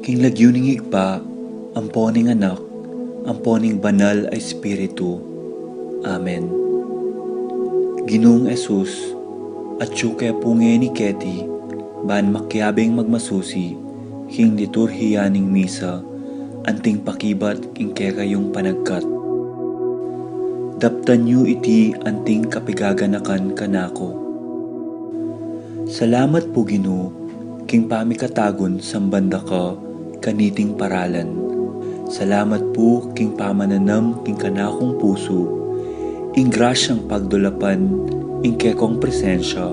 King lagyuning igpa, amponing anak, amponing banal ay Espiritu. Amen. Ginoong Esus, at kaya punge ni Keti, ban makyabeng magmasusi, king liturhiya ning misa, anting pakibat king kayong panagkat. Daptan yu iti anting kapigaganakan kanako. Salamat po Ginoo, king pamikatagon sambanda ka, kaniting paralan. Salamat po king pamananam king kanakong puso, ing grasyang pagdulapan, ing kekong presensya,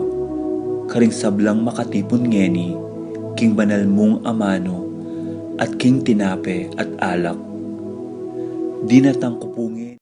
karing sablang makatipon ngeni, king banal mong amano, at king tinape at alak. Dinatang kupungin.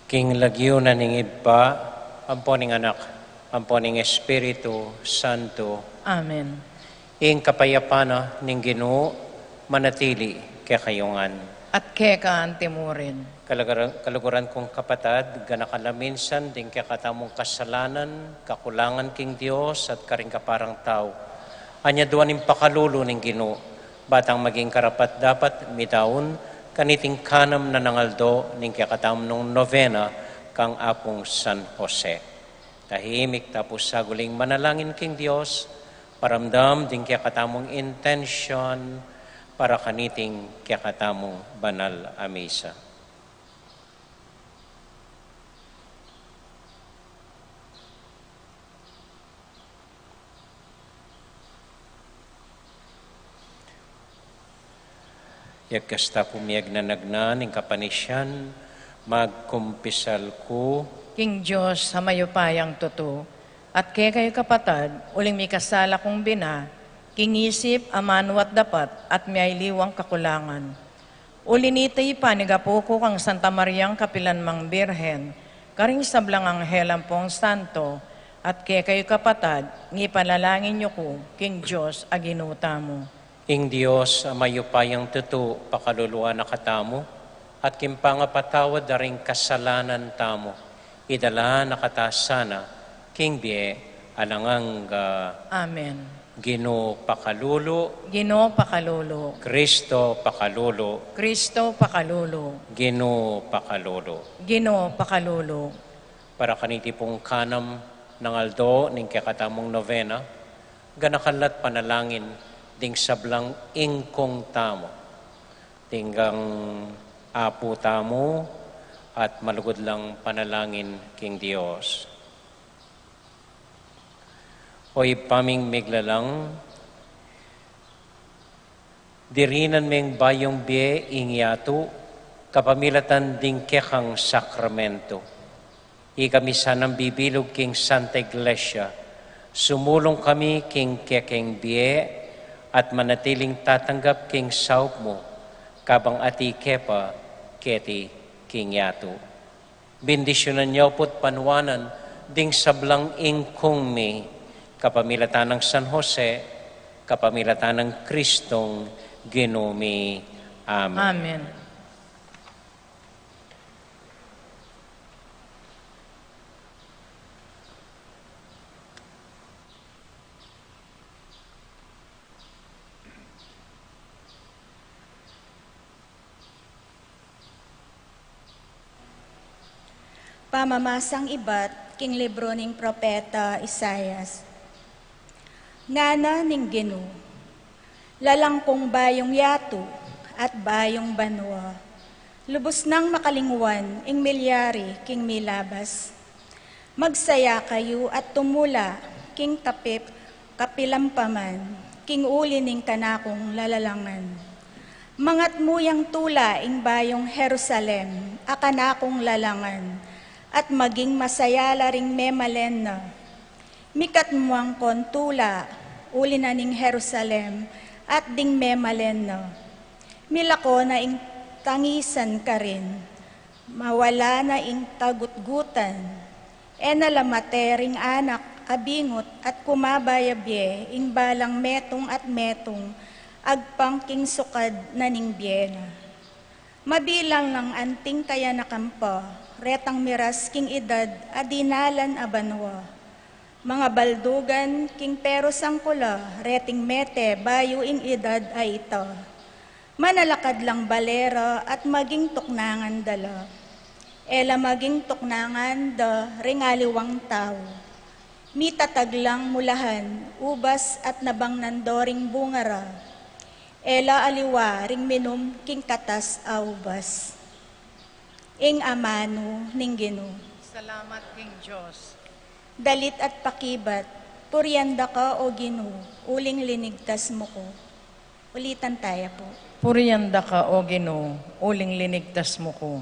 King lagyo na ning iba, amponing anak, amponing Espiritu Santo. Amen. Ing kapayapana ning Ginoo manatili kayongan. At keka timurin. Kaluguran kong kapatad, ganakalaminsan ding katamong kasalanan, kakulangan king Dios at karing kaparang tao. Anya duan ning pakalulo ning Ginoo, batang maging karapat dapat midaon kaniting kanam na nangaldo ning katamong novena kang apong San Jose. Tahimik tapos saguling manalangin king Dios, paramdam ding katamong intention para kaniting katamong banal a misa. Yagkasta pumiyag na nagnan, ing kapanisyan, magkumpisal ko. King Diyos, sa mayupayang totoo, at kaya kayo kapatad, uling may kasala kong bina, kingisip, amanwat dapat, at may liwang kakulangan. Ulinitay panigapo ko kang Santa Mariang Kapilanmang Birhen, karing sablang anghelang pong santo, at kaya kayo kapatad, ngipanalangin niyo ko, King Diyos, aginuta mo. Ing Diyos, mayupayang tuto, pakaluluwa na katamo, at kimpangapatawad na rin kasalanan tamo, idala na katasana, King Bie, alangang Amen. Ginoo pakalulo, Ginoo pakalulo, Kristo pakalulo, Kristo pakalulo, Ginoo pakalulo. Ginoo pakalulo. Para kaniti pong kanam ng aldo, ning kakatamong novena, ganakalat panalangin, ding sablang ingkong tamo, tinggang apo tamo, at malugod lang panalangin king Dios. Hoy paming miglalang, dirinan meng bayong bie ingyato, kapamilatan ding kekang sakramento. Ikami sanang bibilog king Santa Iglesia, sumulong kami king kekeng bie, at manatiling tatanggap king saup mo, kabang ati kepa, keti king yato. Bendisyonan niyo po't panwanan, ding sablang ingkong mi, kapamilatan ng San Jose, kapamilatan ng Kristong Ginoo mi. Amen. Amen. Pamamasang ibat, king libro ning propeta Isayas. Ngana ning Ginoo, lalangkong bayong yato at bayong banwa, lubos nang makalingwan ing milyari king milabas. Magsaya kayo at tumula king tapip kapilampaman, king uli ning kanakong lalalangan. Mangat muyang tula ing bayong Jerusalem, akanakong lalangan, at maging masayala ring memalen na. Mikat mo ang kontula, uli na ning Jerusalem, at ding memalen na. Milako na ing tangisan ka rin, mawala na ing tagutgutan, nalamatering anak, abingot, at kumabayabye, ing balang metong at metong, agpangking sukad na ning biyena. Mabilang ng anting kaya nakampa, retang miras king edad adinalan abanwa. Mga baldugan king pero sangkula, reting mete bayo ing edad ay ito. Manalakad lang balera at maging tuknangan dala. Ela maging tuknangan da ringaliwang tao. Mitatag lang mulahan, ubas at nabang nandoring bungara. Ela aliwa ring minum king katas aubas. Ing amano ning Ginoo. Salamat King Diyos. Dalit at pakibat, puryanda ka o Ginoo, uling linigtas mo ko. Ulitan tayo po. Puryanda ka o Ginoo, uling linigtas mo ko.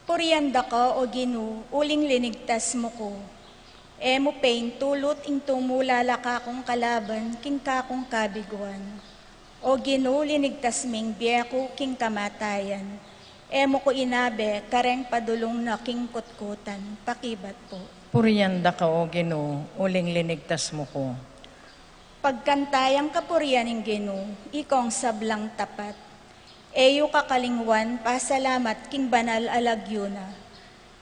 Puryanda ka o Ginoo, uling linigtas mo ko. Emo pain tulot ing tumulala ka kong kalaban, king kakong kabiguan. O Ginoo, linigtas ming biyako king kamatayan. Emo ko inabe, kareng padulong na kingkutkutan, pakibat po. Purianda ka o Ginoo, uling linigtas mo ko. Pagkantayang kapurian ng Ginoo, ikong sablang tapat. Eyo kakalingwan, pasalamat king banal alagyuna.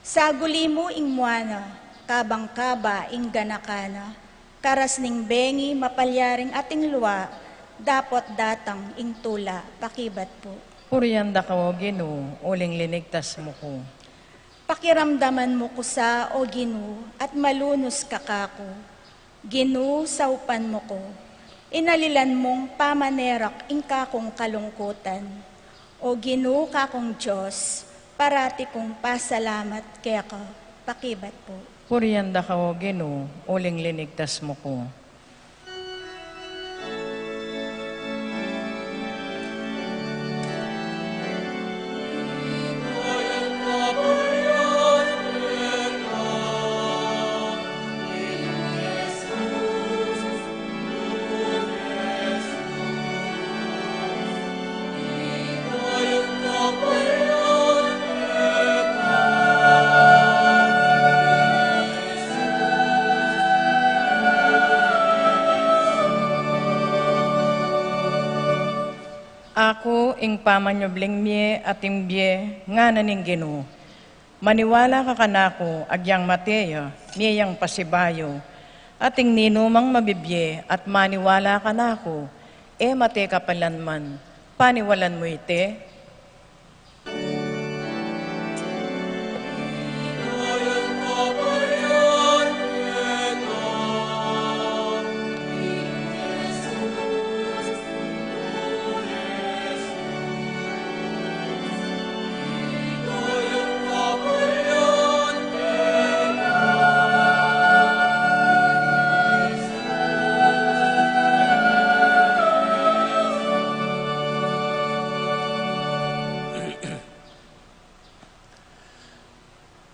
Saguli mo ing muana, kabang kaba ing ganakana. Karas ning bengi, mapalyaring ating luwa, dapot datang ing tula, pakibat po. Purianda ka o Ginoo, uling linigtas mo ko. Pakiramdaman mo ko sa o Ginoo, at malunos ka kako. Ginoo, saupan mo ko. Inalilan mong pamanerak ing kakong kalungkutan. O Ginoo kakong Diyos, parati kong pasalamat kaya ka, pakibat po. Purianda ka o Ginoo, uling linigtas mo ko. Ako, ing pamanyobling miye at imbye, nga naning Ginoo. Maniwala ka kanako, agyang Mateya, miyang pasibayo, at ing ninumang mabibye, at maniwala kanako, mate kapalanman, paniwalan mo ite.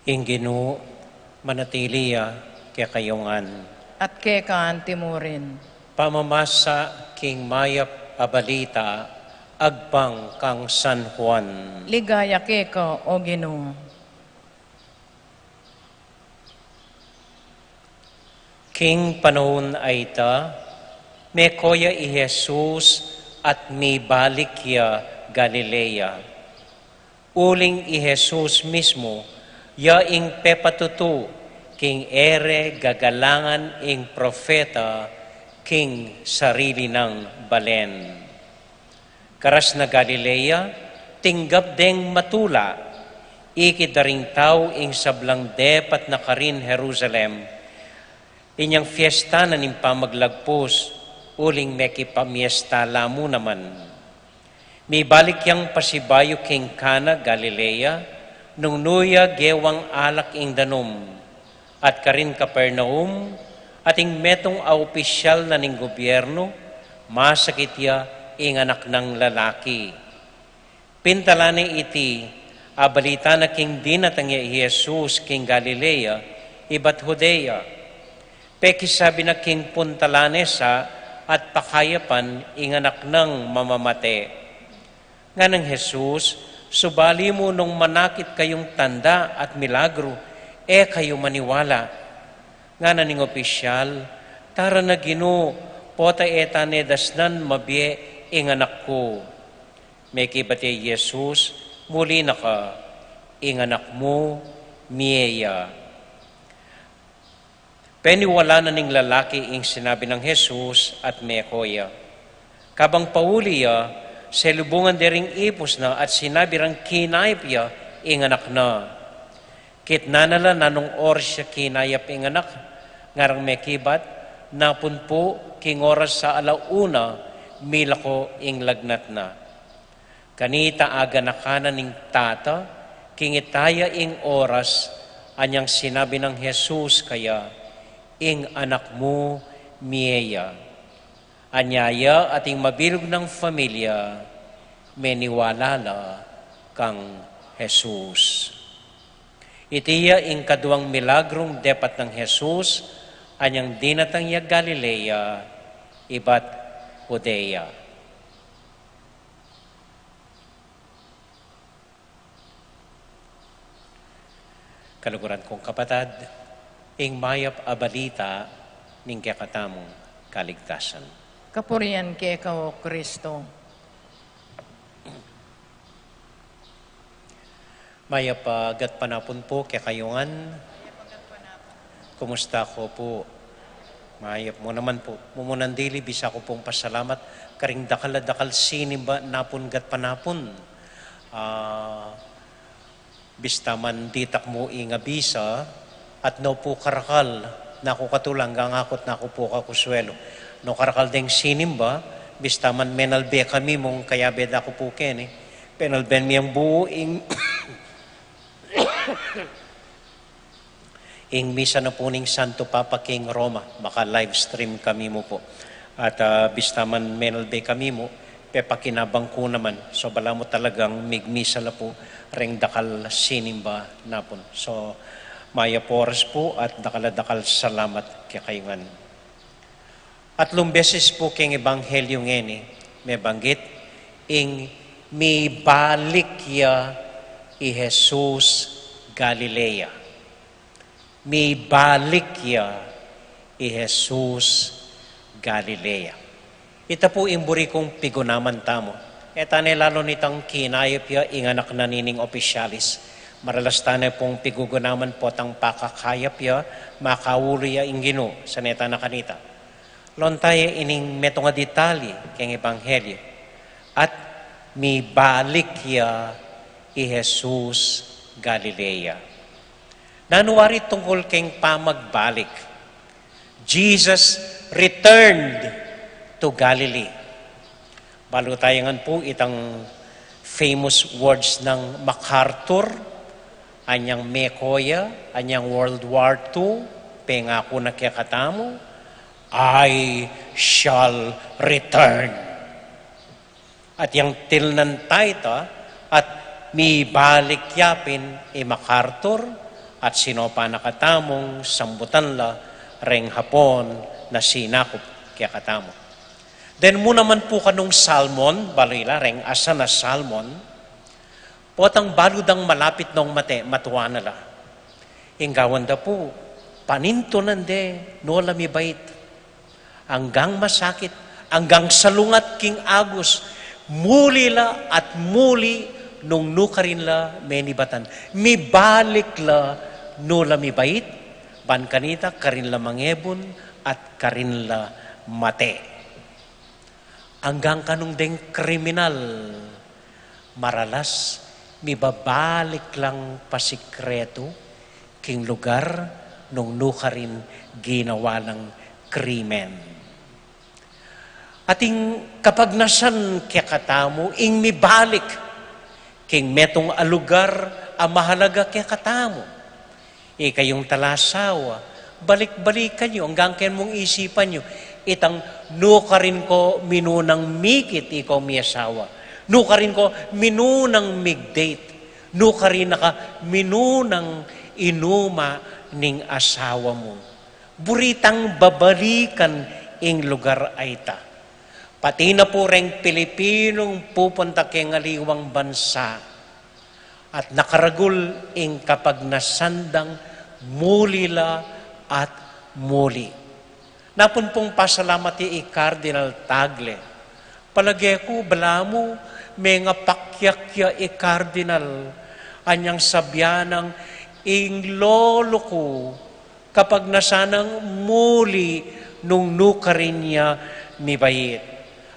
Ing Ginoo, manatiliya kaya kayongan. At kekaan timurin. Pamamasa king mayap abalita, agpang kang San Juan. Ligaya keka o Ginoo. King panahon ay ta, may koya i Jesus at may balik ya Galilea. Uling i Jesus mismo, ya ing pepatutu, king ere gagalangan ing profeta, king sarili ng balen. Karas na Galilea, tinggap deng matula, ikidaring tao ing sablang depat na karin Jerusalem, inyang fiesta na nimpa maglagpos, uling meki pamiesta lamu naman. May balik yang pasibayo king Cana, Galilea, nung nuya gewang alak ing danom, at karin Capernaum, at ing metong opisyal na ning gobyerno, masakit ya ing anak ng lalaki. Pintalani iti, abalita na king dinatangya Jesus king Galilea, ibat Judea. Peki sabi na king puntalanesa at pakayapan ing anak ng mamamate. Nga ng Jesus, subali mo nung manakit kayong tanda at milagro, kayo maniwala. Nga naning opisyal, tara na Ginoo, pota eta nedasnan mabye ing anak ko. May kibati Jesus, muli na ka, ing anak mo, miyeya. Peniwala na ning lalaki ing sinabi ng Jesus at mekoya. Kabang pauliya, sa lubungan dering ipos na at sinabi rang kinayap ya ing anak na. Kitnanala nanong oras siya kinayap ing anak, ngarang mekibat, napun po king oras sa alauna, mila ko ing lagnat na. Kanita aga na kanan ning tata, king itaya ing oras, anyang sinabi ng Jesus kaya, ing anak mo, miyeya. Anyaya ating mabilog ng familia, meniwalala kang Jesus. Itiya ing kaduang milagrong depat ng Jesus, anyang dinatang ya Galilea, ibat Judea. kaluguran kong kapatad, ing mayap abalita ning kakatamong kaligtasan. Kapurian kay ikaw, O Kristo. Mayap gat panapon po kay kayungan. Kumusta ko po? Mayap mo naman po. Mumunandili, bisa ko pong pasalamat. Karing dakal sinimba napon gat panapon. Bista man ditak mo inga bisa at no po karakal na ako katulang gangakot na ako po kakuswelo. No karakal deng sinimba, bista man menalbe kami mong kaya beda ko po ken penalben miyang buo ing ing misa na po ning Santo Papa King Roma. Maka live stream kami mo po. At bista man menalbe kami mo, pepakinabang ko naman. So bala mo talagang migmisa la po reng dakal sinimba napon. So maya poras po at dakal salamat kay kayungan. At lumbeses po king ebanghelyo ngeni may banggit ing mi balik ya i Jesus Galilea. Mi balik ya i Jesus Galilea. Ita po imburi kong pigunaman tamo. Etane lalo nitang kinayop ya inganak na nining opisyalis. Maralas tanay pong pigugunaman po tang pakakayap ya makawuli ya ingino sa neta na kanita. Lontay ining metong detali keng ebanghelyo. At mi balik ya i Jesus Galilea. Nanuwari tungkol keng pamagbalik. Jesus returned to Galilee. Balutayangan po itang famous words ng MacArthur, anyang Mekoya, anyang World War II, pengako na kikatamo, I shall return. At yung tilnan tayo at mi balik yapin MacArthur at sino pa nakatamong sambutan la reng hapon na sinakop kaya katamo. Then mo naman po kanong salmon, balila reng asa na salmon, potang baludang malapit nung matuwa na la. Inggawan da po, paninto nande, no lamibait, hanggang masakit, hanggang salungat king Agus, muli la at muli nung nukarin la menibatan. Mibalik la no lamibait, ban kanita karin la mangebon at karin la mate. Hanggang kanong deng kriminal, maralas, mibabalik lang pasikreto king lugar nung nukarin ginawa ng krimen. Ating kapag nasan kekatamo, ing mibalik king metong alugar ang mahalaga kekatamo. Kayong talasawa, balik-balikan nyo, hanggang ken mong isipan nyo, itang nukarin ko minunang mikit ikaw miyasawa. Nukarin ko minunang migdate. Nukarin naka minunang inuma ning asawa mo. Buritang babalikan ing lugar ay ta. Pati na po reng Pilipinong pupunta kay ngaliwang bansa at nakaragul ing kapag nasandang mulila at muli. Napun pong pasalamat i Cardinal Tagle. Palagi ko, bala mo, may nga pakyakya i Cardinal, anyang sabyanang ing lolo ko, kapag nasanang muli nung nukarin niya mibayit.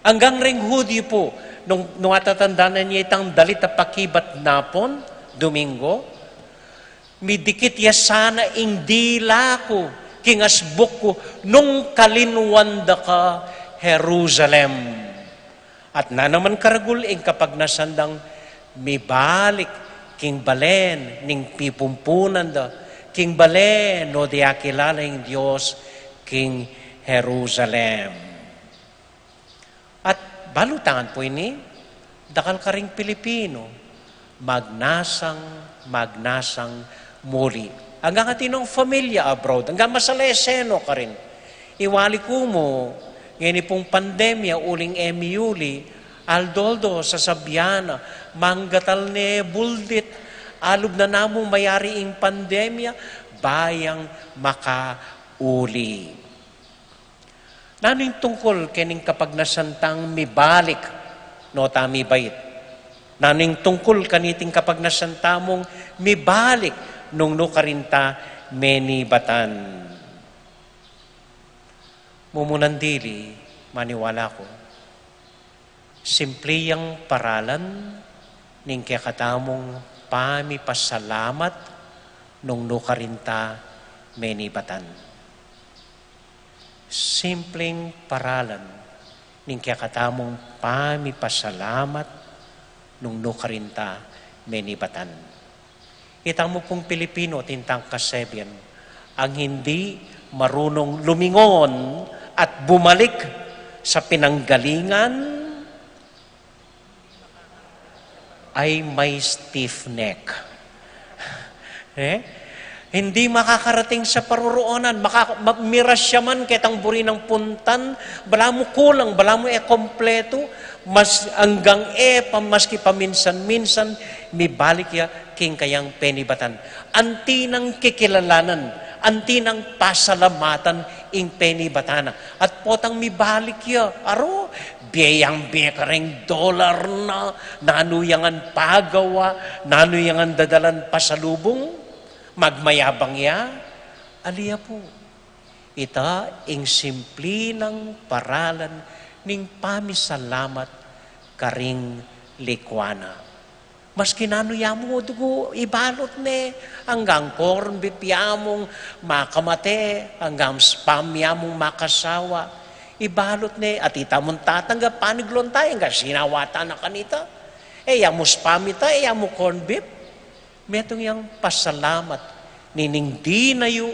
Hanggang ring hudi po, nung atatandaan niya itang dalit na pakibat napon, Domingo, midikit ya sana ing dila ko, kingasbuk ko, nung kalinwanda ka, Jerusalem. At na naman karagul ing kapag nasandang mibalik, king balen, ning pipumpunan da, king balen, no di akilala ing Diyos, king Jerusalem. At balutangan po ini, dakal ka ring Pilipino, magnasang muli. Hanggang atinong familia abroad, hanggang masaleseno ka rin. Iwali ko mo, ngayon pong pandemya, uling Yuli, Aldoldo sa Sabiana, Manggatal ne Buldit, alub na namong mayari ing pandemya, bayang makauli. Naning tungkol kening kapag nasantang mibalik, no tami bait. Naning tungkol kaniting kapag nasantamong mibalik, nung nukarinta menibatan. Mumunandili, maniwala ko, simpliyang paralan ning kakatamong pamipasalamat nung nukarinta menibatan. Simpleng paralan ning kakatamong pamipasalamat nung nukarinta menibatan. Itang mo pong Pilipino, tintang kasebyan, ang hindi marunong lumingon at bumalik sa pinanggalingan ay may stiff neck. Hindi makakarating sa paruroonan, mirasya man ketang buri ng puntan, bala mo kulang, bala mo kompleto, mas hanggang maski paminsan-minsan, mibalik ya king kayang penibatan. Anti ng kikilalanan, anti ng pasalamatan ing penibatana. At potang mibalik ya, aro, biyang kareng dolar na, nanuyangan pagawa, nanuyangan dadalan pasalubong, magmayabang ya, aliya po. Ita ing simple ng paralan ning pamisalamat karing likwana. Mas kinanuyamo dugo, ibalot ne, hanggang corn beef yamong makamate, hanggang spam yamong makasawa, ibalot ne, at itamong tatanggap, paniglon tayo, hanggang sinawata na kanita. Yamo spam ita, yamo corn beef. Metong yang pasalamat, nining di nayo,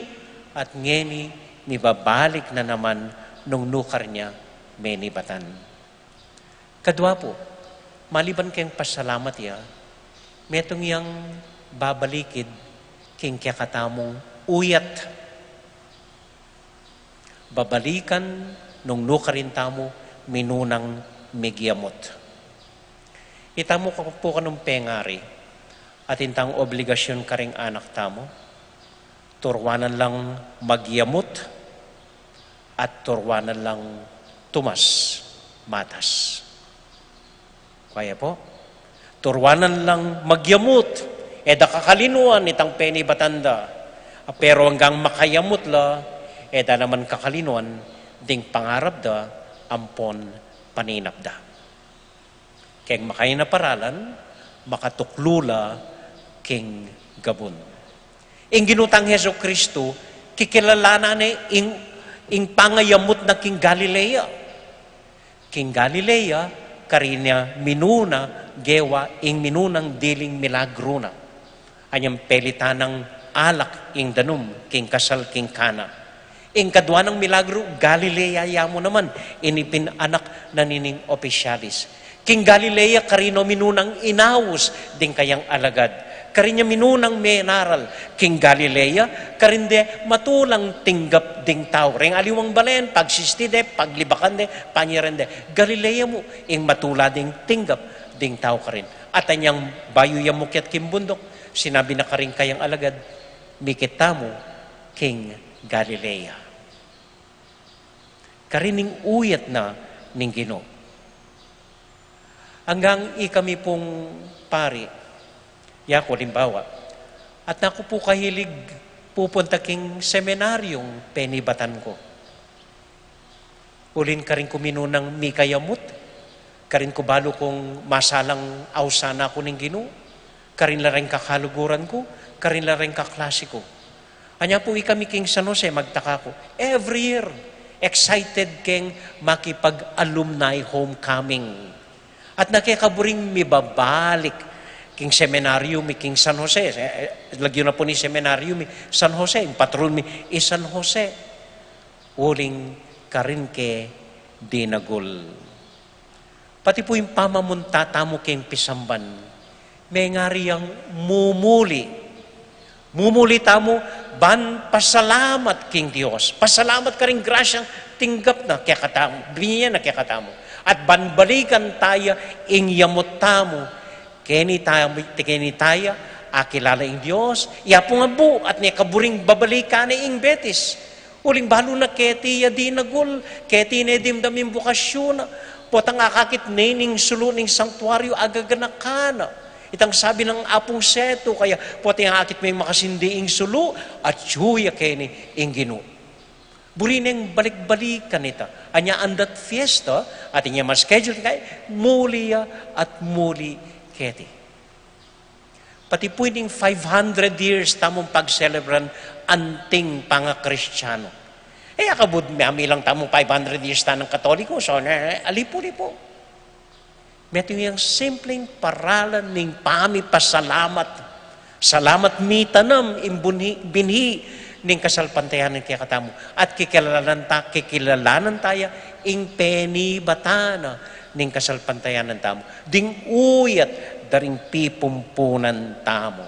at ngeni, nibabalik na naman nung nukar niya, menibatan. Kadwa po, maliban kayong pasalamat ya, metong yang babalikid king kakatamong uyat. Babalikan nung nukarin tamo minunang megiamot. Itamo ka po kanong pengari at intang obligasyon karing anak tamo, turwanan lang magyamot at turwanan lang tumas matas. Kaya po, turwanan lang magyamot, eda kakalinuan itang penibatanda. Pero hanggang makayamot la, eda naman kakalinuan, ding pangarap da, ampon paninap da. Kaya makaya na paralan, makatuklula, king gabon. Ing ginutang Heso Kristo, kikilalanan ing pangayamot na king Galilea. King Galilea, karinya minuna, gewa, ing minunang diling milagro na. Anyang pelitanang alak ing danum, king kasal king kana. Ing kadwa ng milagro, Galilea yamo naman, inipin anak na nining opisyalis. King Galilea, karino minunang inawos, ding kayang alagad. Karinya minunang menaral, King Galilea, karinde matulang tinggap ding tao. Ring aliwang balen, pagsistide, paglibakande, panyerende. Galilea mo, ing matula ding tinggap ding tao ka rin. At anyang bayo yung mukyat kimbundok, sinabi na ka rin kayang alagad, mikita mo, King Galilea. Karining uyat na ning Ginoo. Hanggang ikami pong pari, yako limbawa, at naku po kahilig pupunta king seminaryong penibatan ko. Ulin ka rin kuminunang mikayamot, karin ko balo kong masalang ausana ko ning Ginoo, karin la rin kakaluguran ko, karin la rin kaklase ko. Anya po ikami king San Jose, magtaka ko, every year, excited keng makipag-alumni homecoming. At nakikaburing mibabalik king seminaryo mi king San Jose. Lagyo na po ni seminaryo mi San Jose. Yung patron mi San Jose. Uling karin ke dinagol. Pati po yung pamamuntata mo king pisamban. May ngari ang mumuli. Mumuli tamo, ban pasalamat king Diyos. Pasalamat ka rin grasyang tinggap na kaya katamo. Binyan na kaya katamo. At banbalikan tayo ing yamot tamo, keni tayo akilala ing Diyos, iapong abu at ni kaburing babalikan ni ing betis. Uling balo na keti ya di nagul, keti na dimdaming bukasyon, potang akakit ning sulu ning sanktuaryo agaganakana. Itang sabi ng apong seto, kaya potang akit may makasindi ing sulu, at suya keni ing Ginoo. Buri neng balik-balikan ita. Anya andat fiesta, at inya ma-schedule kay, muli at muli keti. Pati pwedeng 500 years tamong pag-celebran anting panga-Kristiyano. Akabud may lang tamong 500 years tanang Katoliko, so alipo-lipo. Meto yung simpleng paralan ning pasalamat. Salamat mitanam binhi ning kasalpantayanan kaya katamo. At kikilalanan tayo ing penibatana ning kasalpantayanan tamo. Ding uyat daring pipumpunan tamo.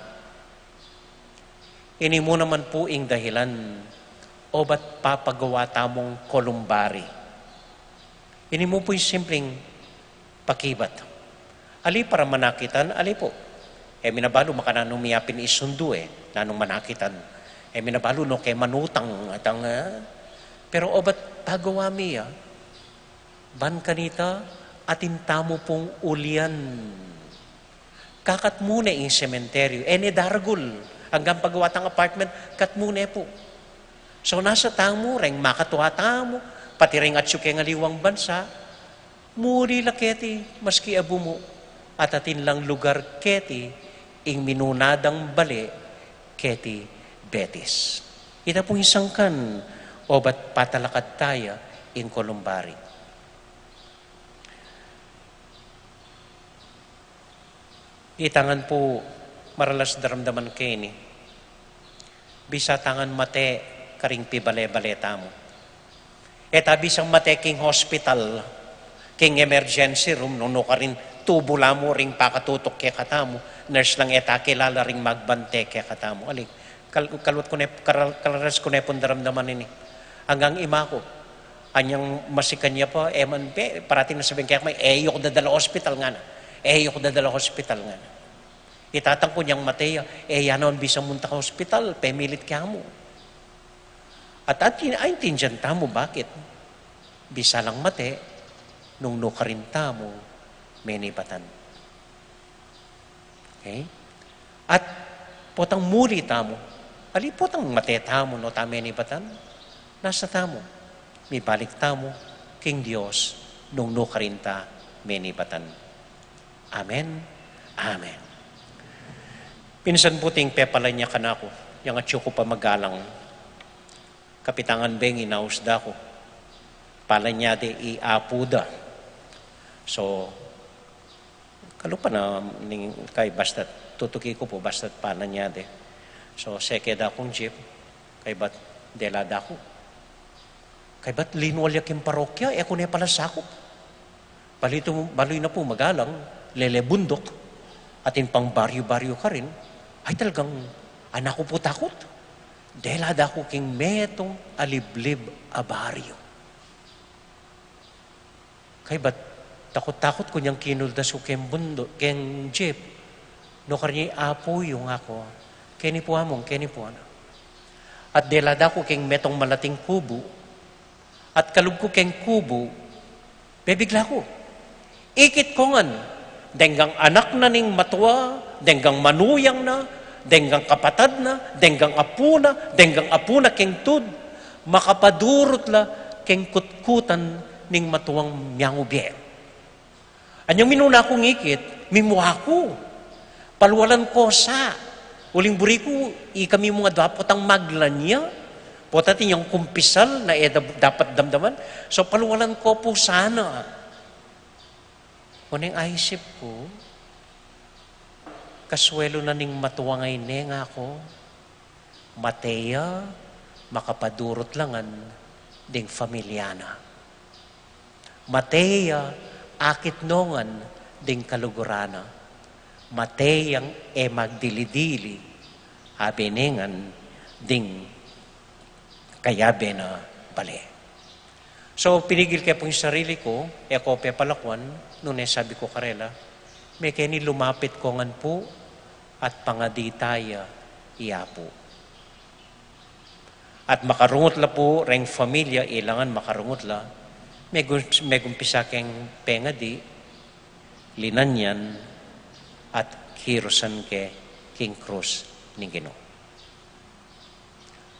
Ini mo naman po ing dahilan o ba't papagawa tamong kolumbari. Ini mo po yung simpleng pakibat. Ali para manakitan, ali po. Minabalo makananumiyapin isundu nanong manakitan. Minabalo no kay manutang atang pero o ba't pagawa miya? Ban kanita atin tamo pong ulian. Kakat muna yung sementeryo. Dargul. Hanggang paggawa tang apartment, kat muna po. So nasa tamo, ring makatuwa tamo, pati ring at syuke nga liwang bansa, muri la keti, maski abu mo, at atin lang lugar keti, ing minunadang bali, keti betis. Ita pong isang kan, o ba't patalakad tayo, ing kolumbari. Itangan po maralas daramdaman kini. Bisa tangan mate karing pibale-baleta mo. Bisang mate king hospital, king emergency room, no ka rin tubula mo ring pakatutok kaya katamo. Nurse lang kilala ring magbante kaya katamo. Alik, kalwat ko kalaras ko pong daramdaman ini. Hanggang ima ko, anyang masikan niya po, parating na sabihin kaya may yok dadala hospital nga na. Yok dadala hospital nga na. Itatang ko niyang Mateo, yanon bisang munta ka hospital, pemilit kaya mo. At tinjan tamo, bakit? Bisa lang mate, nung nukarin tamo, menipatan. Okay? At potang muli tamo, potang mate tamo, no ta menipatan, nasa tamo, may balik tamo, king Diyos, nung nukarin ta, menipatan. Amen. Amen. Pinsan puting pepala niya kanako, yung atyo ko pa magalang. Kapitangan beng inausda ko. Pala niya de iapuda. So, kalupa na kay basta tutuki ko po basta pala niya de. So, seke da kong jeep, kay bat dela da ko. Kay bat linwal yakin parokya, ko na pala sakop. Baloy na po magalang, lelebundok, atin pang baryo-baryo ka rin, ay talagang anak ko po takot. Dela da ko king metong aliblib a baryo. Kay ba't takot-takot ko niyang kinuldas ko king bundok, king jeep, no karni apo yung ako, keni po among, keni po ana. At dela da ko king metong malating kubo, at kalug ko king kubo, bebigla ko. Ikit ko ngan, denggang anak na ning matuwa, denggang manuyang na, denggang kapatad na, denggang apuna keng tud, makapadurot la keng kutkutan ning matuwang miyangubye. Anyang minuna akong ikit, mimuha ko. Palwalan ko sa, uling buri ko, kami mga dapat ang maglanya, potatin yung kumpisal na dapat damdaman, so palwalan ko po sana. Kuning aisip ko, kaswelo na ning matuwangay neng ako, Matea, makapadurot langan, ding familyana. Matea, akit nongan, ding kalugurana. Mateyang magdilidili, habiningan, ding kayabe na bali. So, pinigil kaya po yung sarili ko, ako pepalakwan, noon sabi ko karela, may kaya lumapit ko ngan po, at pangaditaya iapo. At makarungot la po reng familia, ilangan makarungot la, may gumpisa keng pengadi, linanyan, at kirusan ke king krus ning Ginoo.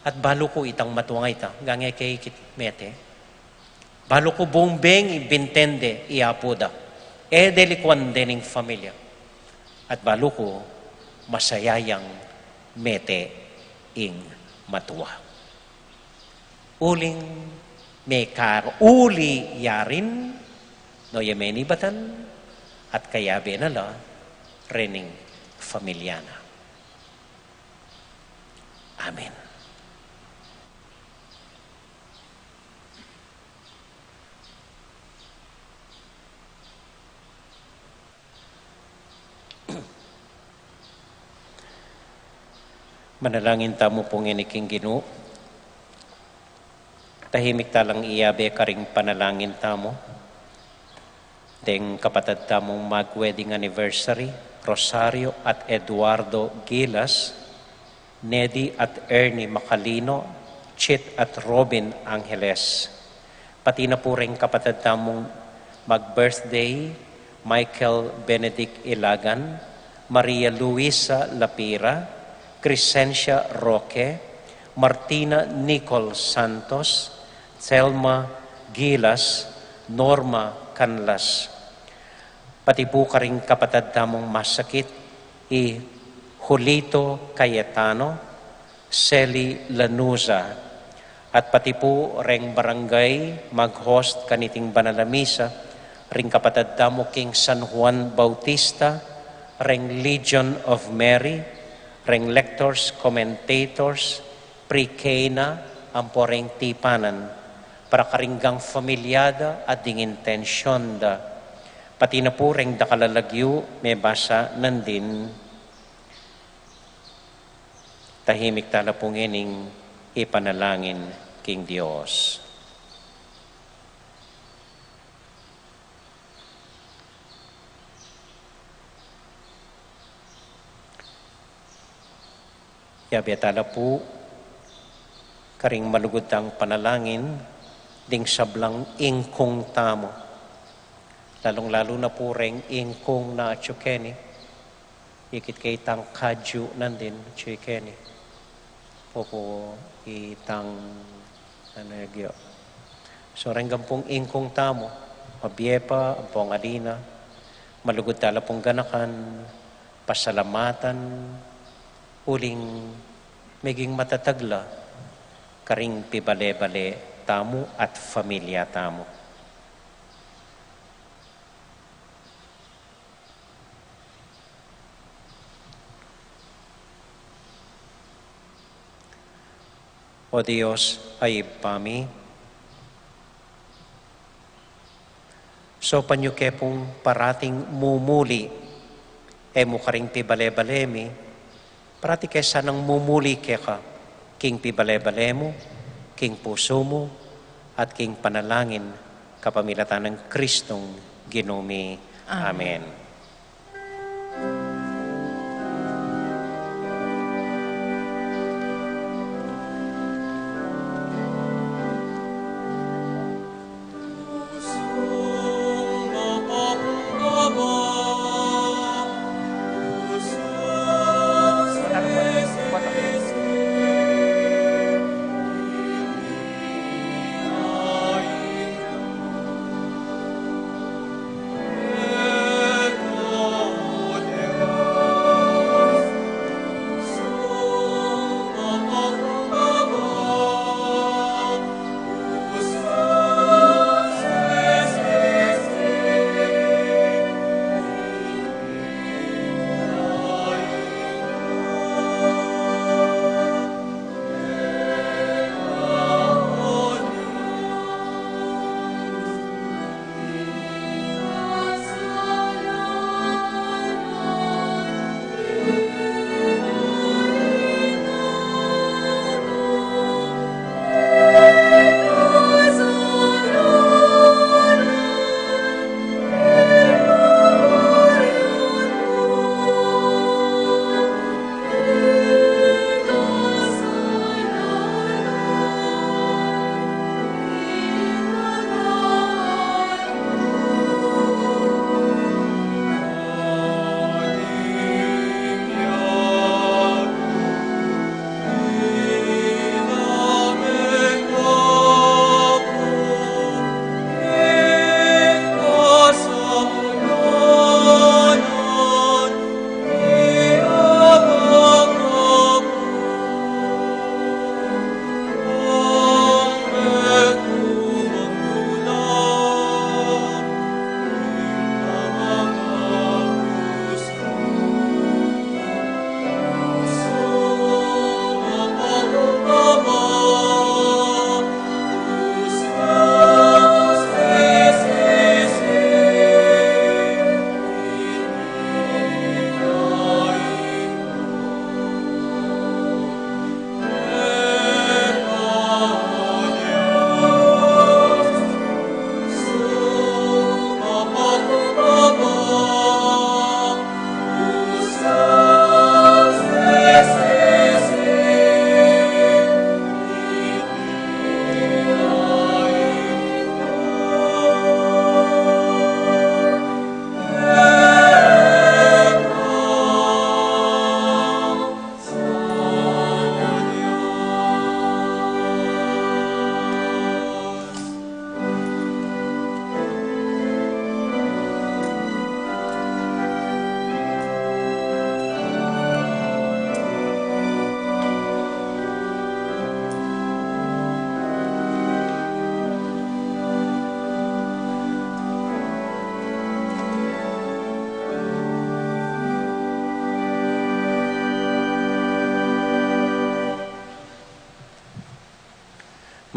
At balo ko itang matuangay ita, gangay kay kitmete, balo ko bumbeng ibintende iapoda, delikwan dening familia. At balo ko masayayang mete ing matuwa. Uling may uli yarin, no yameni batan, at kayabe na la, rening familyana. Amen. Manalangin tamo pong iniking Ginoo. Tahimik talang iyabe karing panalangin tamo. Deng kapatid tamong mag-wedding anniversary, Rosario at Eduardo Gilas, Nedy at Ernie Macalino, Chit at Robin Angeles. Pati na po rin kapatid tamong mag-birthday, Michael Benedict Ilagan, Maria Luisa Lapira, Crescencia Roque, Martina Nicole Santos, Selma Gilas, Norma Canlas. Pati po ka rin kapatid tamong masakit, Julito Cayetano, Celi Lanuza, at pati po ring barangay mag-host kaniting banalamisa, ring kapatid tamo King San Juan Bautista, ring Legion of Mary, ring lectors, commentators, pre-K na, ang poreng tipanan, para karinggang familyada at ding intensyon da. Pati na po ring dakalalagyo, may basa nandin, tahimik tala pong ining ipanalangin king Diyos. Yabiatala po, karing malugod ang panalangin, ding sablang ingkong tamo. Lalong-lalo na po ring ingkong na tsukeni. Ikit kay tang kadyo nandin, tsukeni. Popo itang anagyo. So ringgam pong ingkong tamo, mabiepa, ang pong adina, malugod tala pong ganakan, pasalamatan, uling meging matatagla, karing pibale-bale tamo at familia tamo. O Diyos ay pami, so panyo kepong parating mumuli, mo karing pibale-balemi, parati kesa nang mumuli ke ka, king pibale-bale mo, king puso mo, at king panalangin, kapamilatan ng Kristong Ginoo. Amen.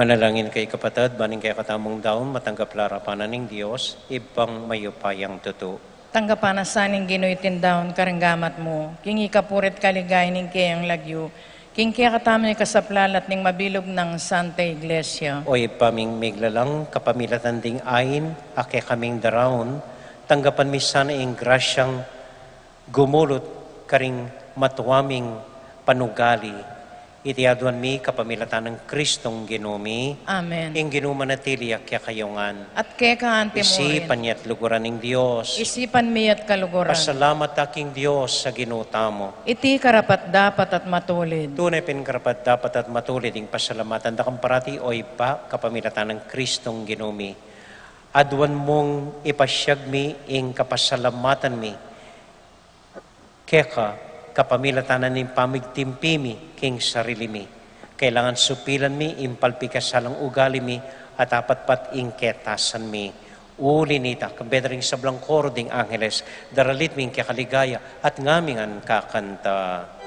Manalangin kay kapatid, baning kay katamong daon, matanggap larapanan ng Diyos, ibang mayupayang tuto. Tanggapan na saning Ginoy tindaon karanggamat mo, kingi kapurit kaligay ning kayang lagyo, king kaya katamay kasaplalat ning mabilog ng Santa Iglesia. O ipaming miglalang kapamilatan ding ayin, ake kaming darawon, tanggapan mi sana ing grasyang gumulot karing matuwaming panugali. Itiaduan mi kapamilatan ng Kristong Ginomi, Amen. ing ginumanatili kaya kayongan. At kaya ka ante mo rin, Isipan niya't luguran ng Diyos. isipan mi at kaluguran. Pasalamat aking Diyos sa ginutamo. Iti karapat dapat at matulid. Tunay pinkarapat dapat at matulid ing pasalamatan dakang parati o ipa kapamilatan ng Kristong Ginomi. Adwan mong ipasyag mi ing kapasalamatan mi. Keka kapamilatanan ng pamigtimpi mi king sarili mi. Kailangan supilan mi impalpikasalang ugali mi at apatpat ing ketasan mi. Uli nita, kabedring sa blangkoro ding angeles, daralit ming kakaligaya at ngamingan kakanta.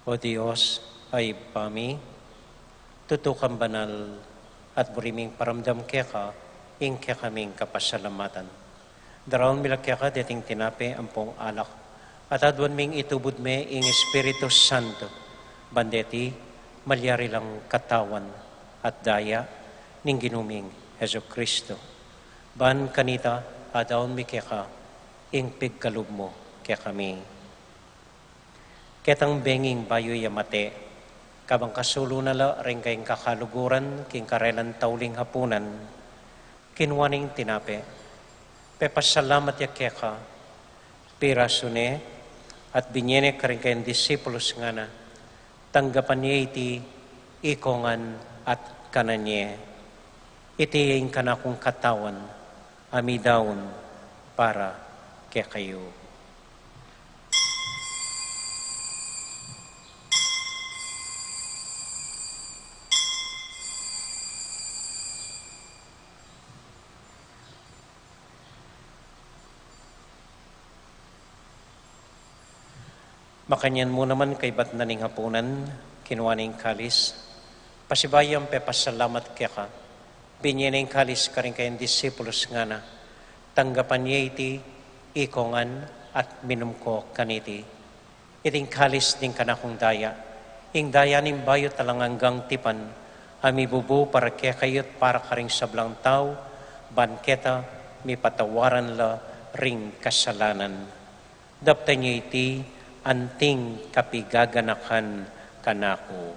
O Diyos, ay pami, tutukang banal at buriming paramdam keka, ing kaming kapasalamatan. Darawon mila keka dating tinape ampong alak, at adwan ming itubod me ing Espiritu Santo, bandeti, malyari lang katawan at daya, ning ginuming Heso Kristo. Ban kanita, adaon mi keka, ing pigkalub mo kaya kami. Ketang benging bayo yamate, kabang kasulo nala rin kayong kakaluguran, king karelan tauling hapunan, kinwaning tinape, pepasalamat ya keka, pirasune, at binyene ka rin kayong disipulos nga na, tanggapan niya iti ikongan at kananye, iti yung kanakong katawan, amidaon para kaya kayo. Makanyan mo naman kay ba't naning hapunan, kinuwaning kalis. Pasibayang pepasalamat kaya ka. Binyaning kalis ka rin kayong disipulos nga na. Tanggapan niya iti, ikongan at minum ko kaniti. Iting kalis din kanakong daya. Ing daya ning bayo talang hanggang tipan. Amibubu para kaya kayot para ka rin sablang tao. Banketa, mi patawaran la ring kasalanan. Dapta niya iti, anting kapigaganakan kanako.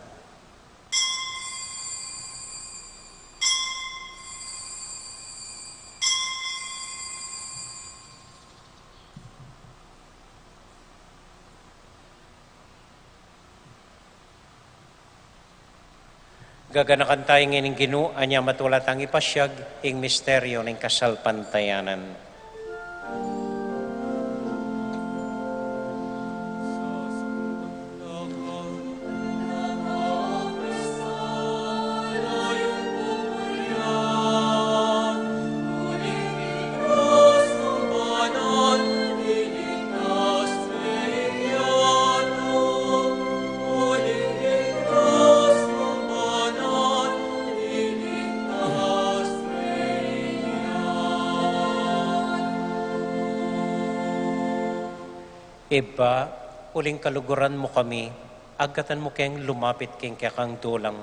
Gaganakan tayo ngayon Ginoo, anya matulat ang ipasyag, ing misteryo ng kasalpantayanan. Iba, uling kaluguran mo kami, agatan mo keng lumapit keng kakang tulang.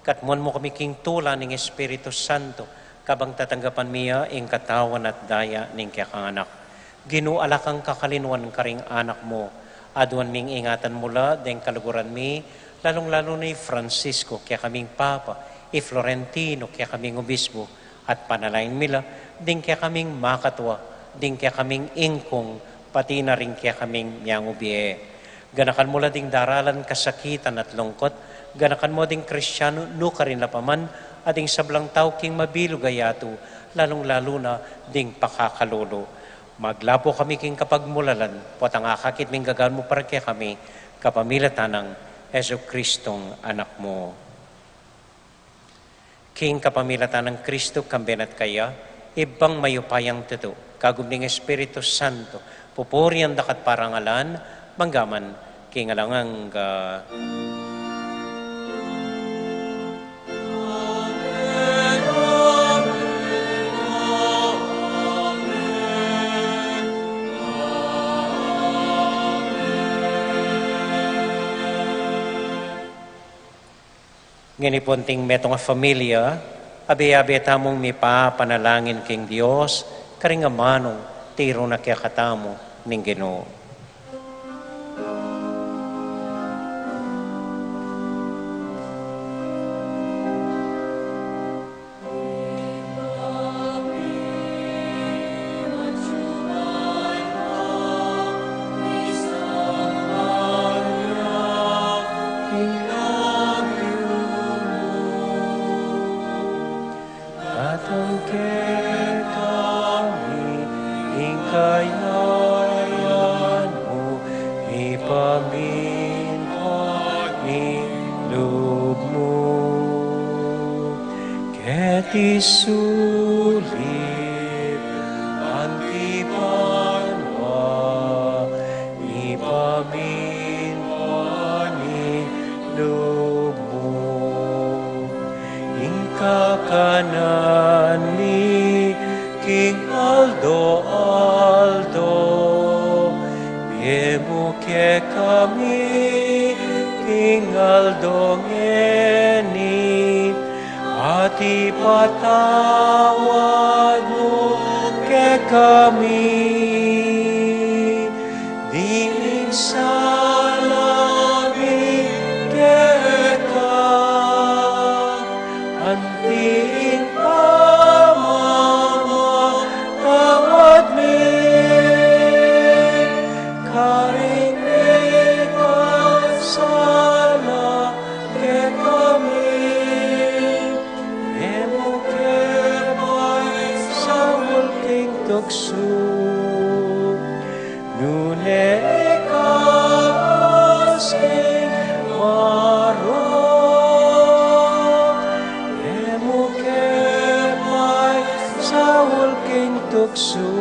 Katmuan mo kami king tula ng Espiritu Santo, kabang tatanggapan miya ing katawan at daya ning kakang anak. Ginuala kang kakalinuan karing anak mo, aduan ming ingatan mula deng kaluguran mi, lalong-lalo ni Francisco, kaya kaming Papa, Florentino, kaya kaming Obispo, at panalain mila, ding kaya kaming makatwa, ding kaya kaming ingkong, pati na rin kaya kaming miyang ubiye. Ganakan mo la ding daralan kasakitan at lungkot, ganakan mo ding Kristyano no ka rin lapaman, ading sablang tao king mabilog ayato, lalong-lalo na ding pakakalulo. Maglapo kami king kapagmulalan, potang akakit ming gagaan mo para kaya kami, kapamilatan ng Heso Kristong anak mo. King kapamilatan ng Kristo kambenat kaya, ibang mayupayang tuto, kagumning Espiritu Santo, pupurian dakat parangalan, manggaman, kingalangang Nginipunting metong familia, abi-abi tamong mipapanalangin king Dios, karingamanong tiro na kaya katamo ning Ginoo. Sulit antipanwa ni paminpani lumo ingka kanan ni King Aldo biemo ke kami King Aldo ngeni Ati patawad mo ke kami, diing salabi ke ka, anting pamamatawad mi, karing sala ke kami. Tukso nune kasing maro emo kemay sawol king tukso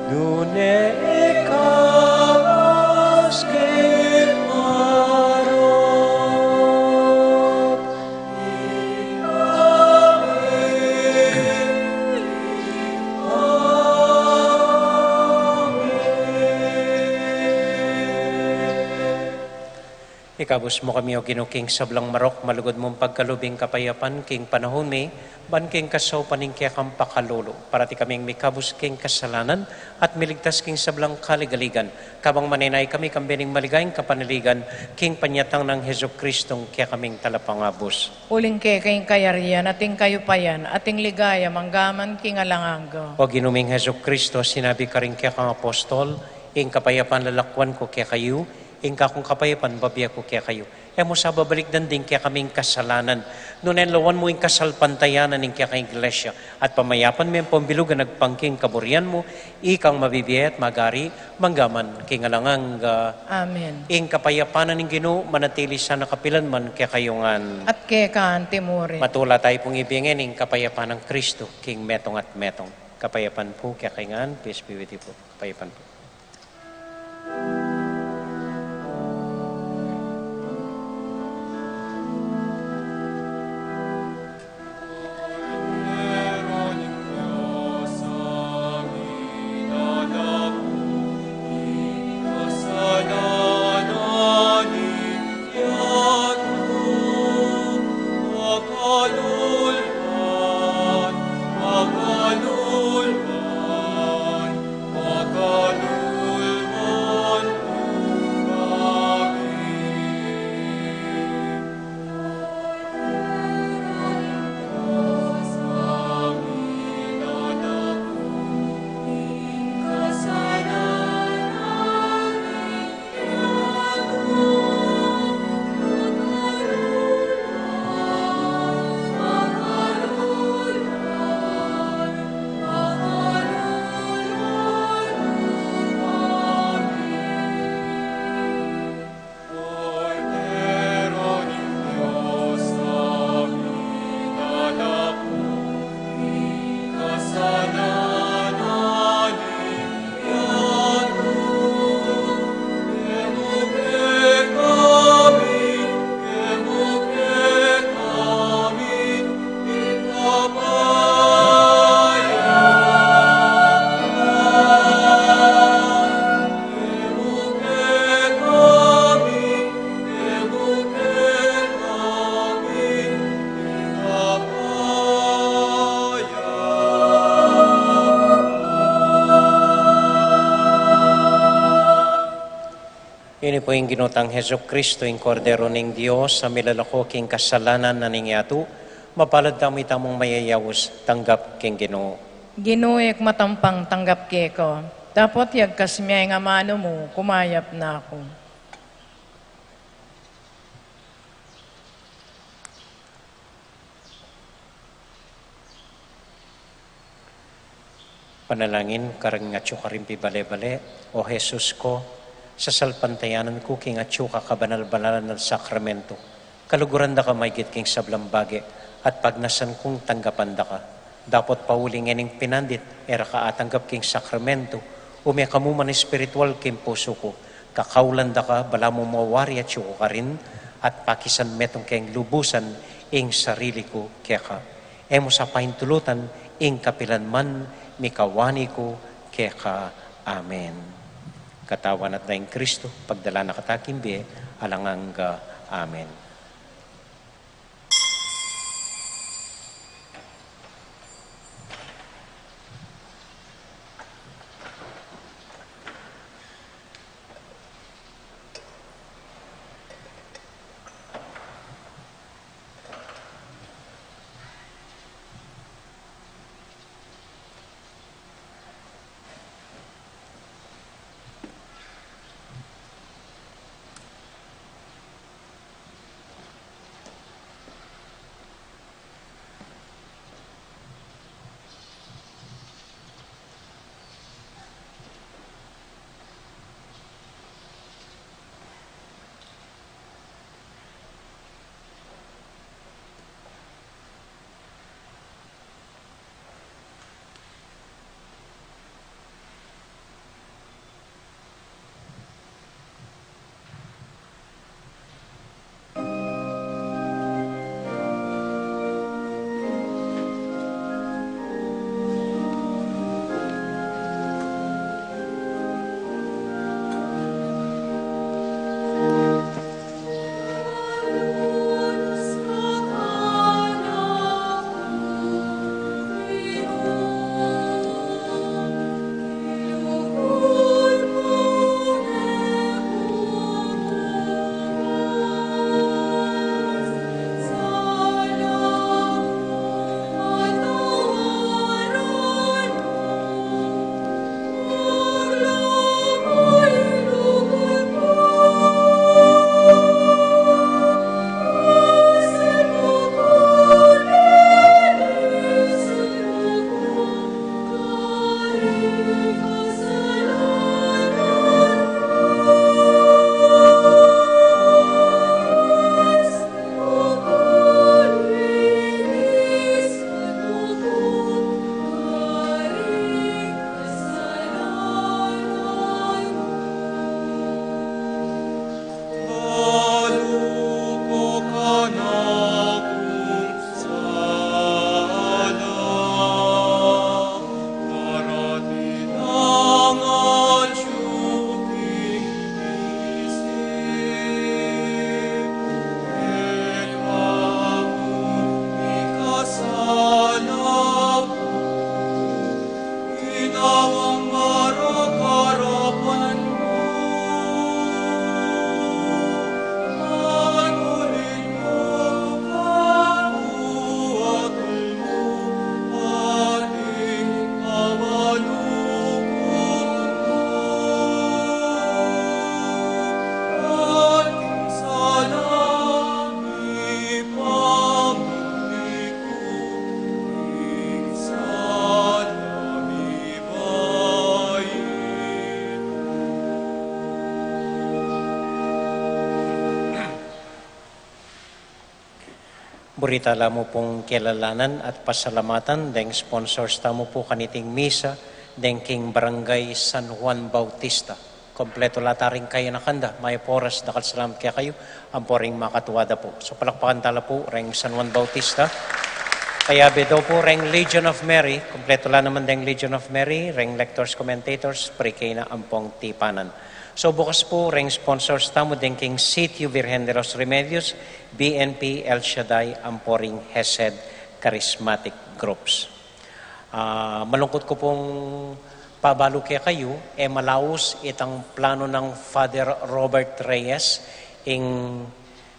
nune kasing maro. Ikabos mo kami o Ginoo king sablang marok, malugod mong pagkalubing kapayapan, king panahon mi, ban king kasaw paning kaya kang pakalolo, para ti kaming mikabos king kasalanan, at miligtas king sablang kaligaligan, kabang maninay kami kambining maligayang kapanaligan, king panyatang ng Heso Kristong kaya kaming talapangabos. Uling kayong kayarian, ating kayupayan, ating ligaya, manggaman king alanganggo. O Ginuming Heso Kristo, sinabi ka rin kaya kang apostol, ing kapayapan lalakwan ko kaya kayo, Ingka kung kapayapan, babiya ko kaya kayo. Mo sa babalik din kaya kaming kasalanan. Noon lawan mo yung kasalpantayanan ng kaya kay iglesia. At pamayapan mo yung pambilugan nagpangking kaburian mo, ikang mabibiyat, magari, manggaman, kingalangang Amen. ing kapayapanan ng Ginoo manatili sa nakapilan man kaya kayongan. At kaya kaan timurin. Matula tayo pong ibingin ng kapayapan ng Kristo, king metong at metong. Kapayapan po kaya kayangan, peace be with you po. Kapayapan po. Ini po yung ginutang Heso Kristo, yung kordero ng Diyos, sa milalako king kasalanan na ningyatu, mapalad kami tamong mayayawos, tanggap king Ginoo. Ginuek matampang tanggap keko. Dapat yag kasmiyay nga mano mo, kumayap na ako. Panalangin, karang nga tsuka rin bale-bale, o Jesus ko, sa salpantayanan ko king atyo ka kabanal-banalan ng sakramento. Kaluguran da ka may king sablambage at pagnasan kong tanggapan da ka. Dapat pauling ening pinandit era ka atanggap king sakramento umya kamuman espiritual king puso ko. Kakaulan da ka bala mo mawari at ko ka rin at pakisan metong king lubusan ing sarili ko kaya ka. Emo sa pahintulutan ing kapilan man mikawani ko kaya ka. Amen. Katawan at daing Kristo, pagdala na katakimbi, alangang Amen. Burita mo pong kilalanan at pasalamatan deng sponsors tamo po kaniting misa deng king Barangay San Juan Bautista. Kompleto lataring kayo nakanda. May poras dakal salamat kaya kayo. Ang poring makatuwada po. So palakpakan tala po reng San Juan Bautista. Kaya bedo po reng Legion of Mary. Kompleto la naman deng Legion of Mary. Reng lectors, commentators. Pre-kay na ampong tipanan. So bukas po reng sponsors tamo deng king Sitio Virgen de los Remedios, BNP El Shaddai, amporing Hesed Charismatic Groups. Malungkot ko pong pabalo kaya kayo, malaos itang plano ng Father Robert Reyes,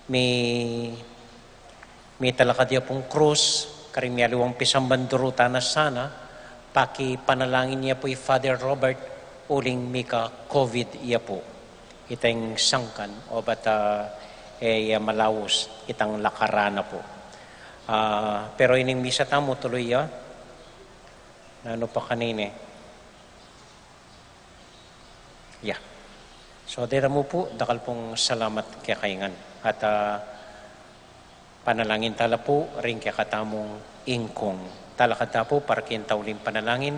may talakadya pong krus, karimyaluwang pisambanduruta na sana, paki panalangin niya po Father Robert, uling mika COVID iya po. Itang sangkan o bata malawos itang lakarana po. Pero ining misa tamo tuloy ya. Ano pa kanine? Yeah. So dira mo po, dakal pong salamat kaya kaingan. At panalangin tala po, rin kaya katamong ingkong. Talakata po, para kintauling panalangin.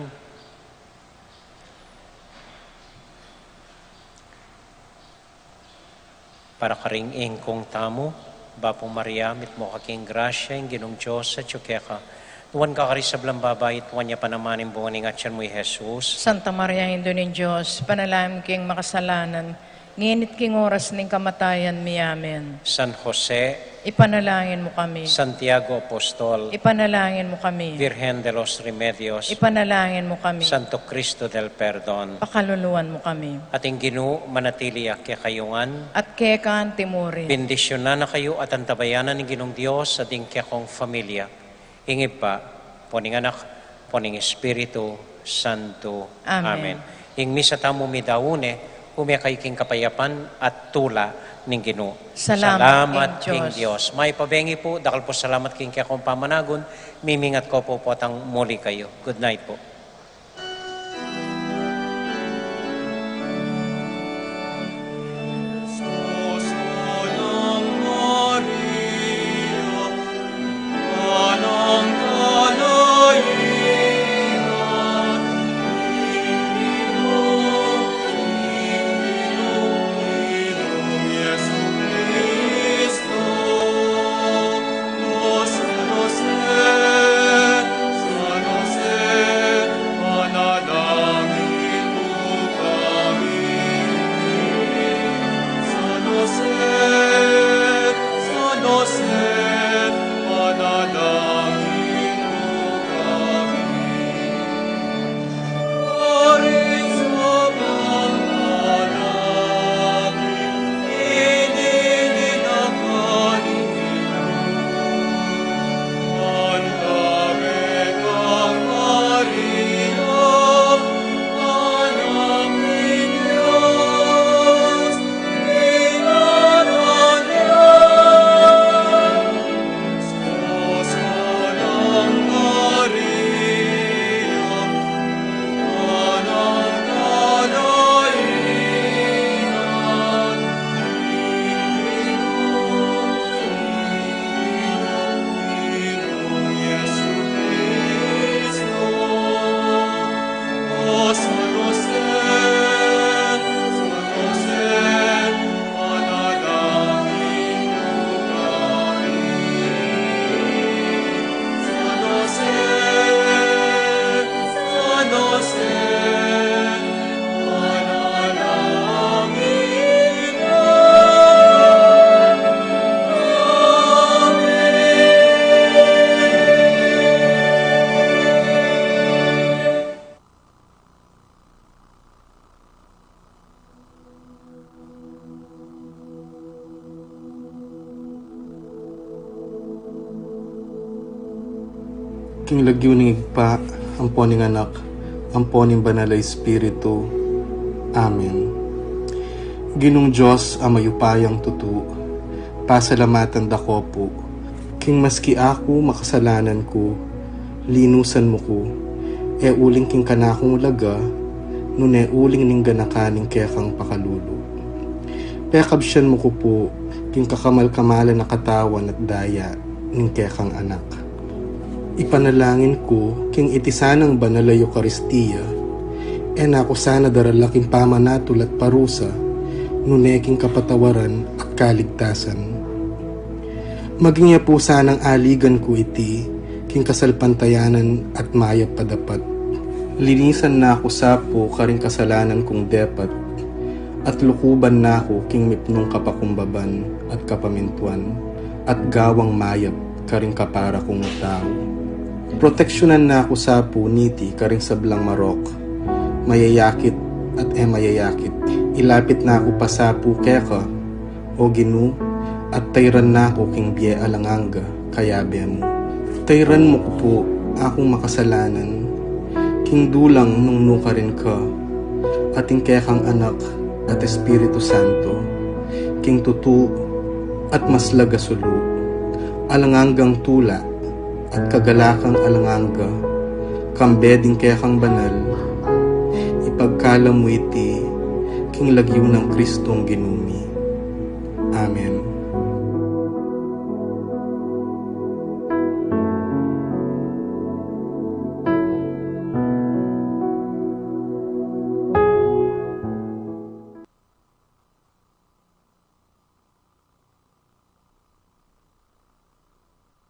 Para karing ingkong tamo, Bapong Maria, mit mo kaking grasya, yung ginong Diyos sa tsukeka. Tuwan ka karisablang babayit, tuwan niya panamanin buwaning atyan mo Jesus. Santa Maria, Indo ni Diyos, panalam king makasalanan, nginit king oras ning kamatayan mi amen. San Jose, Ipanalangin mo kami. Santiago Apostol, Ipanalangin mo kami. Virgen de los Remedios, Ipanalangin mo kami. Santo Cristo del Perdon, Pakaluluan mo kami. ating Ginoo manatili kaya kayungan, At kekaan timuri. bendisyon na kayo at antabayanan ng Ginong Diyos sa ating kayakong familia. Ingib pa, poning anak, poning Espiritu Santo. Amen. Ing misa tamo midaune, umiyakay king kapayapan at tula ning Ginoo. Salamat king Diyos. May pabengi po, dakal po salamat king kayakong pamanagon, mimingat ko po potang muli kayo. Good night po. King lagyo ning igpa, amponing anak, amponing banal Espiritu. Amen. Ginong Diyos amayupayang tutu, pasalamatan dako po. King maski ako makasalanan ko, linusan mo ko, uling king kanakong laga, nune uling ning ganakaning kekang pakalulu. Pekabsyan mo ko po, king kakamal-kamalan na katawan at daya, ning kekang anak. Ipanalangin ko king itisanang banal a Eucharistia, ako sana daralaking pamanatul at parusa, nuneking kapatawaran at kaligtasan. Maging niya po sanang aligan ko iti, king kasalpantayanan at mayap padapat. Linisan na ako sapo karing kasalanan kong depat, at lukuban na ako king mipnong kapakumbaban at kapamintuan, at gawang mayap karing kapara kong tao. Proteksyonan na ako sapo niti karing sablang marok, mayayakit at mayayakit. Ilapit na ako pasapo keka, o Ginu, at tayran na ako king biye alanganga, kayabe mo. Tayran mo ko po akong makasalanan, king dulang nung nuka rin ka, ating kekang anak at Espiritu Santo, king tutu at maslaga sulu, alanganggang tula at kagalakang alanganga, kambeding kekang banal, ipagkala mo iti, king lagyo ng Kristong ginumi. Amen.